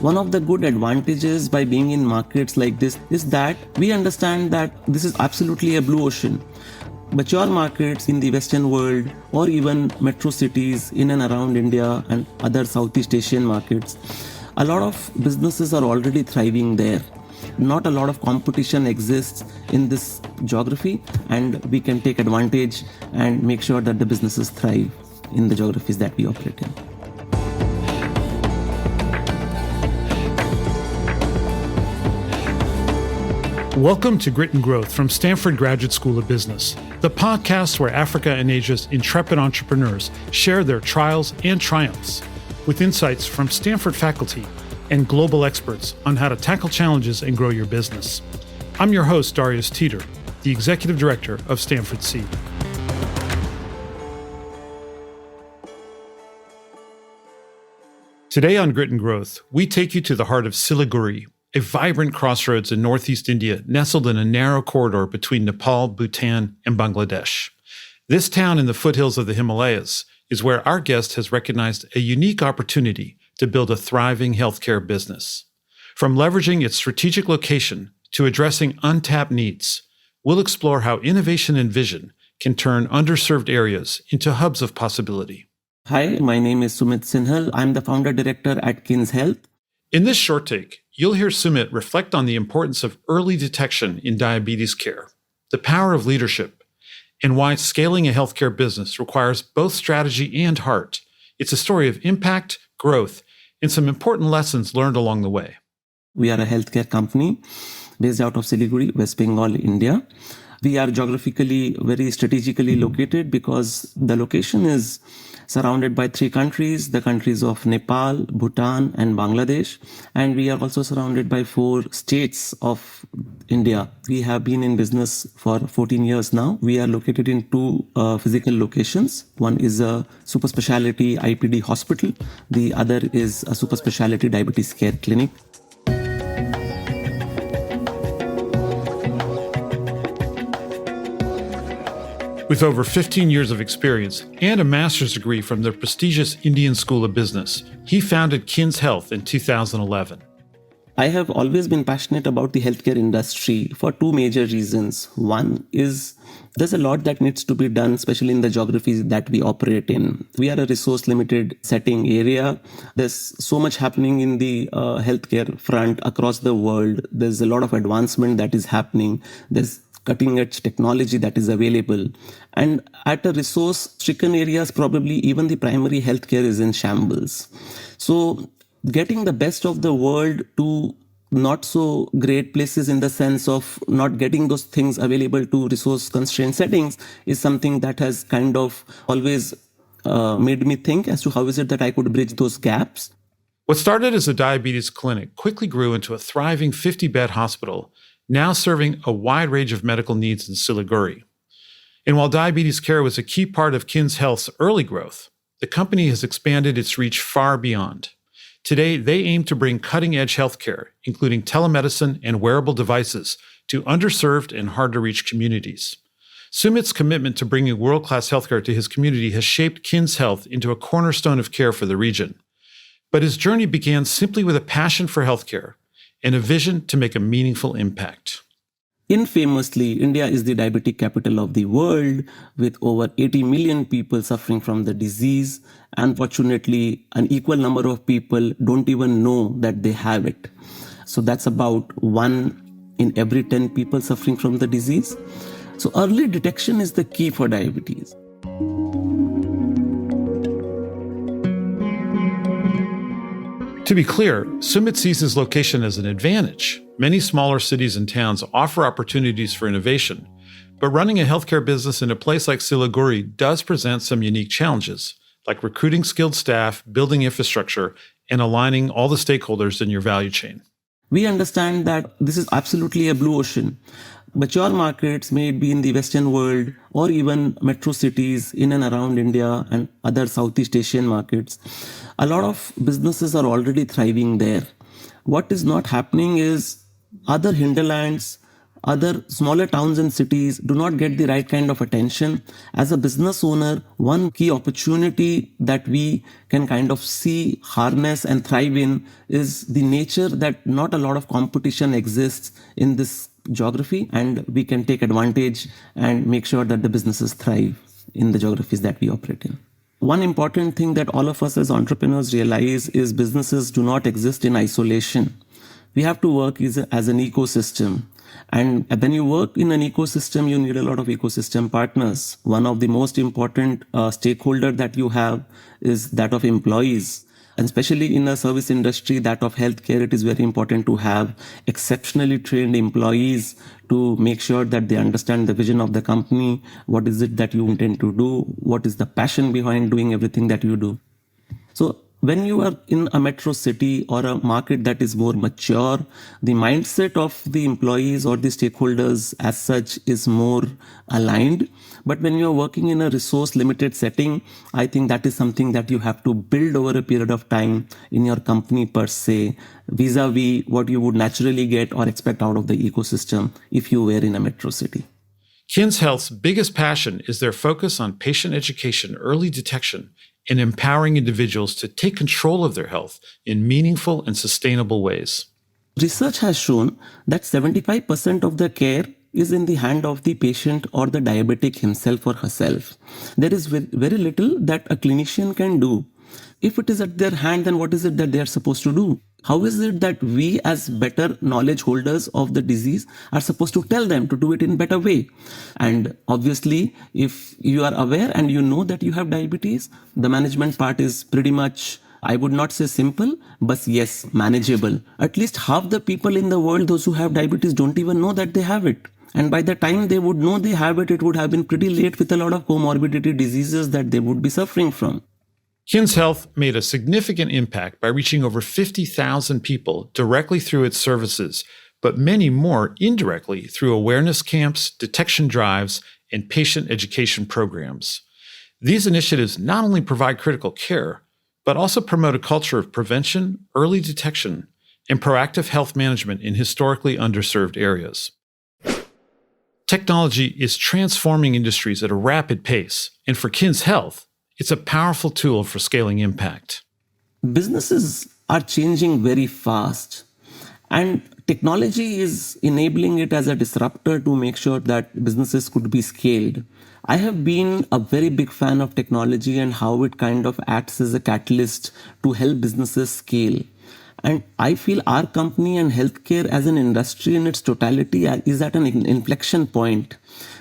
One of the good advantages by being in markets like this is that we understand that this is absolutely a blue ocean. Mature markets in the Western world or even metro cities in and around India and other Southeast Asian markets, a lot of businesses are already thriving there. Not a lot of competition exists in this geography, and we can take advantage and make sure that the businesses thrive in the geographies that we operate in. Welcome to Grit and Growth from Stanford Graduate School of Business, the podcast where Africa and Asia's intrepid entrepreneurs share their trials and triumphs with insights from Stanford faculty and global experts on how to tackle challenges and grow your business. I'm your host, Darius Teeter, the Executive Director of Stanford Seed. Today on Grit and Growth, we take you to the heart of Siliguri, a vibrant crossroads in northeast India nestled in a narrow corridor between Nepal, Bhutan, and Bangladesh. This town in the foothills of the Himalayas is where our guest has recognized a unique opportunity to build a thriving healthcare business. From leveraging its strategic location to addressing untapped needs, we'll explore how innovation and vision can turn underserved areas into hubs of possibility. Hi, my name is Sumit Sinhal. I'm the founder director at Kins Health. In this short take, you'll hear Sumit reflect on the importance of early detection in diabetes care, the power of leadership, and why scaling a healthcare business requires both strategy and heart. It's a story of impact, growth, and some important lessons learned along the way. We are a healthcare company based out of Siliguri, West Bengal, India. We are geographically very strategically located because the location is surrounded by three countries, the countries of Nepal, Bhutan, and Bangladesh. And we are also surrounded by 4 states of India. We have been in business for 14 years now. We are located in 2 physical locations. One is a super specialty IPD hospital. The other is a super specialty diabetes care clinic. With over 15 years of experience and a master's degree from the prestigious Indian School of Business, he founded Kins Health in 2011. I have always been passionate about the healthcare industry for 2 major reasons. One is there's a lot that needs to be done, especially in the geographies that we operate in. We are a resource-limited setting area. There's so much happening in the healthcare front across the world. There's a lot of advancement that is happening. There's cutting-edge technology that is available. And at a resource-stricken areas, probably even the primary healthcare is in shambles. So getting the best of the world to not so great places in the sense of not getting those things available to resource-constrained settings is something that has kind of always made me think as to how is it that I could bridge those gaps. What started as a diabetes clinic quickly grew into a thriving 50-bed hospital, now serving a wide range of medical needs in Siliguri. And while diabetes care was a key part of Kins Health's early growth, the company has expanded its reach far beyond. Today, they aim to bring cutting-edge healthcare, including telemedicine and wearable devices, to underserved and hard-to-reach communities. Sumit's commitment to bringing world-class healthcare to his community has shaped Kins Health into a cornerstone of care for the region. But his journey began simply with a passion for healthcare and a vision to make a meaningful impact. Infamously, India is the diabetic capital of the world, with over 80 million people suffering from the disease. Unfortunately, an equal number of people don't even know that they have it. So that's about 1 in every 10 people suffering from the disease. So early detection is the key for diabetes. To be clear, Sumit sees his location as an advantage. Many smaller cities and towns offer opportunities for innovation, but running a healthcare business in a place like Siliguri does present some unique challenges, like recruiting skilled staff, building infrastructure, and aligning all the stakeholders in your value chain. We understand that this is absolutely a blue ocean. Mature markets may be in the Western world or even metro cities in and around India and other Southeast Asian markets. A lot of businesses are already thriving there. What is not happening is other hinterlands, Other smaller towns and cities do not get the right kind of attention. As a business owner, one key opportunity that we can kind of see, harness, and thrive in is the nature that not a lot of competition exists in this geography, and we can take advantage and make sure that the businesses thrive in the geographies that we operate in. One important thing that all of us as entrepreneurs realize is businesses do not exist in isolation. We have to work as an ecosystem. And when you work in an ecosystem, you need a lot of ecosystem partners. One of the most important stakeholder that you have is that of employees. And especially in a service industry, that of healthcare, it is very important to have exceptionally trained employees to make sure that they understand the vision of the company. What is it that you intend to do? What is the passion behind doing everything that you do? So when you are in a metro city or a market that is more mature, the mindset of the employees or the stakeholders as such is more aligned. But when you're working in a resource limited setting, I think that is something that you have to build over a period of time in your company per se, vis-a-vis what you would naturally get or expect out of the ecosystem if you were in a metro city. KINS Health's biggest passion is their focus on patient education, early detection, and empowering individuals to take control of their health in meaningful and sustainable ways. Research has shown that 75% of the care is in the hand of the patient or the diabetic himself or herself. There is very little that a clinician can do. If it is at their hand, then what is it that they are supposed to do? How is it that we as better knowledge holders of the disease are supposed to tell them to do it in a better way? And obviously, if you are aware and you know that you have diabetes, the management part is pretty much, I would not say simple, but yes, manageable. At least half the people in the world, those who have diabetes, don't even know that they have it. And by the time they would know they have it, it would have been pretty late with a lot of comorbidity diseases that they would be suffering from. KINS Health made a significant impact by reaching over 50,000 people directly through its services, but many more indirectly through awareness camps, detection drives, and patient education programs. These initiatives not only provide critical care, but also promote a culture of prevention, early detection, and proactive health management in historically underserved areas. Technology is transforming industries at a rapid pace, and for KINS Health, it's a powerful tool for scaling impact. Businesses are changing very fast, and technology is enabling it as a disruptor to make sure that businesses could be scaled. I have been a very big fan of technology and how it kind of acts as a catalyst to help businesses scale. And I feel our company and healthcare as an industry in its totality is at an inflection point.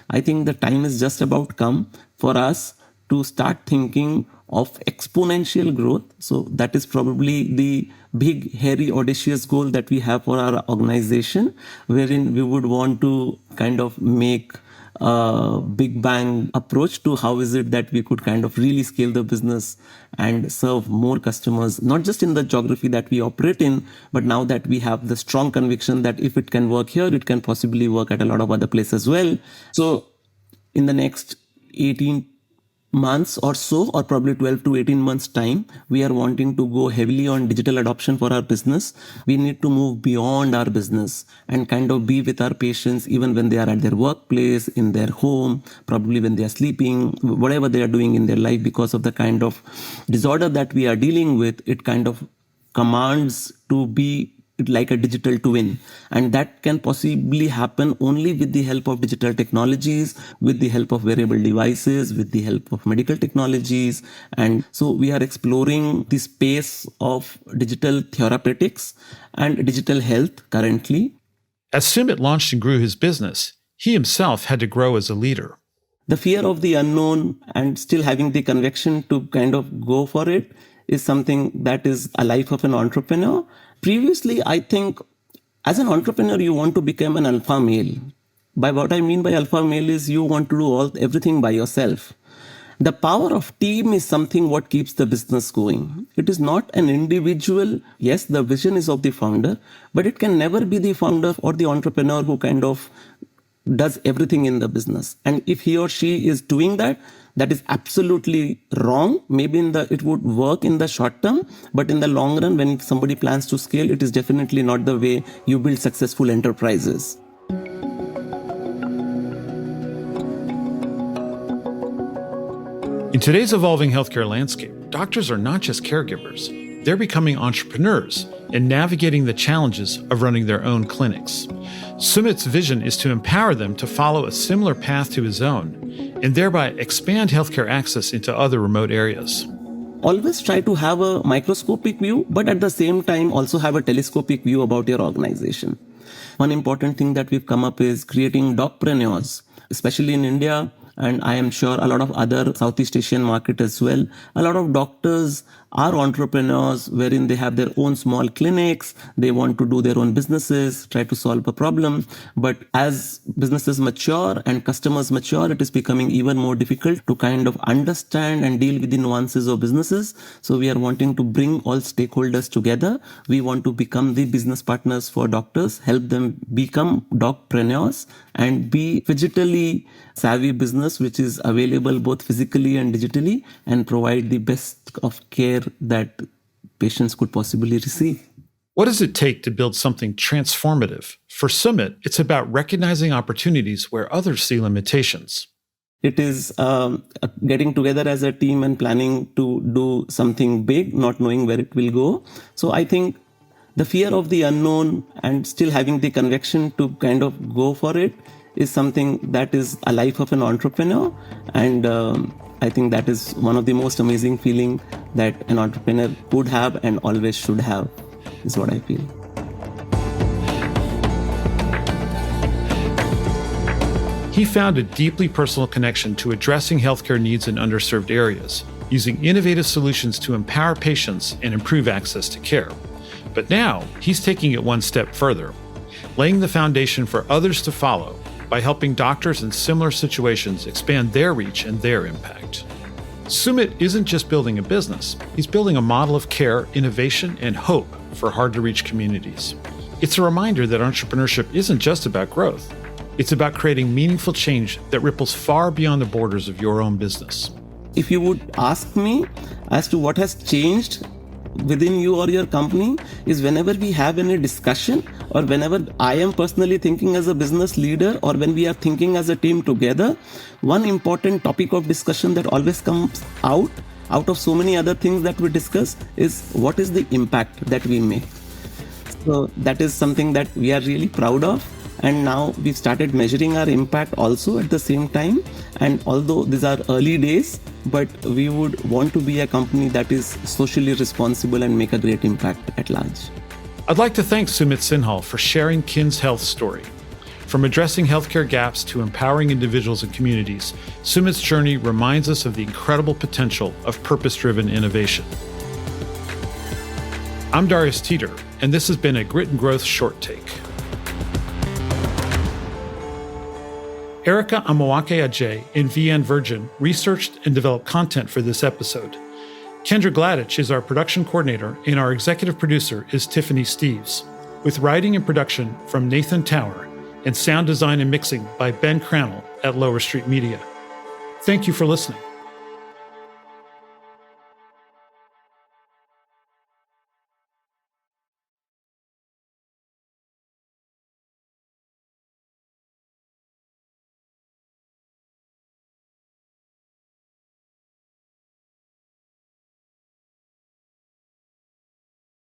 I think the time is just about come for us to start thinking of exponential growth. So that is probably the big, hairy, audacious goal that we have for our organization, wherein we would want to kind of make a big bang approach to how is it that we could kind of really scale the business and serve more customers, not just in the geography that we operate in, but now that we have the strong conviction that if it can work here, it can possibly work at a lot of other places as well. So in the next 18 months or so, or probably 12 to 18 months time, we are wanting to go heavily on digital adoption for our business. We need to move beyond our business and kind of be with our patients even when they are at their workplace, in their home, probably when they are sleeping, whatever they are doing in their life. Because of the kind of disorder that we are dealing with, it kind of commands to be like a digital twin, and that can possibly happen only with the help of digital technologies, with the help of wearable devices, with the help of medical technologies. And so we are exploring the space of digital therapeutics and digital health currently. As Sumit launched and grew his business, he himself had to grow as a leader. The fear of the unknown and still having the conviction to kind of go for it is something that is a life of an entrepreneur. Previously, I think as an entrepreneur, you want to become an alpha male. By what I mean by alpha male is you want to do everything by yourself. The power of team is something what keeps the business going. It is not an individual. Yes, the vision is of the founder, but it can never be the founder or the entrepreneur who kind of does everything in the business. And if he or she is doing that, that is absolutely wrong. Maybe it would work in the short term, but in the long run, when somebody plans to scale, it is definitely not the way you build successful enterprises. In today's evolving healthcare landscape, doctors are not just caregivers. They're becoming entrepreneurs and navigating the challenges of running their own clinics. Sumit's vision is to empower them to follow a similar path to his own and thereby expand healthcare access into other remote areas. Always try to have a microscopic view, but at the same time also have a telescopic view about your organization. One important thing that we've come up is creating docpreneurs, especially in India, and I am sure a lot of other Southeast Asian market as well. A lot of doctors are entrepreneurs wherein they have their own small clinics, they want to do their own businesses, try to solve a problem. But as businesses mature and customers mature, it is becoming even more difficult to kind of understand and deal with the nuances of businesses. So we are wanting to bring all stakeholders together. We want to become the business partners for doctors, help them become docpreneurs and be digitally savvy business which is available both physically and digitally and provide the best of care that patients could possibly receive. What does it take to build something transformative? For Sumit, it's about recognizing opportunities where others see limitations. It is getting together as a team and planning to do something big, not knowing where it will go. So I think the fear of the unknown and still having the conviction to kind of go for it is something that is a life of an entrepreneur. And I think that is one of the most amazing feeling that an entrepreneur could have and always should have, is what I feel. He found a deeply personal connection to addressing healthcare needs in underserved areas, using innovative solutions to empower patients and improve access to care. But now he's taking it one step further, laying the foundation for others to follow by helping doctors in similar situations expand their reach and their impact. Sumit isn't just building a business, he's building a model of care, innovation, and hope for hard-to-reach communities. It's a reminder that entrepreneurship isn't just about growth. It's about creating meaningful change that ripples far beyond the borders of your own business. If you would ask me as to what has changed within you or your company, is whenever we have any discussion or whenever I am personally thinking as a business leader or when we are thinking as a team together, one important topic of discussion that always comes out of so many other things that we discuss is what is the impact that we make. So that is something that we are really proud of. And now we've started measuring our impact also at the same time. And although these are early days, but we would want to be a company that is socially responsible and make a great impact at large. I'd like to thank Sumit Sinhal for sharing Kin's health story. From addressing healthcare gaps to empowering individuals and communities, Sumit's journey reminds us of the incredible potential of purpose-driven innovation. I'm Darius Teeter, and this has been a Grit and Growth Short Take. Erica Amawake Ajay and VN Virgin researched and developed content for this episode. Kendra Gladich is our production coordinator, and our executive producer is Tiffany Steves, with writing and production from Nathan Tower and sound design and mixing by Ben Crannell at Lower Street Media. Thank you for listening.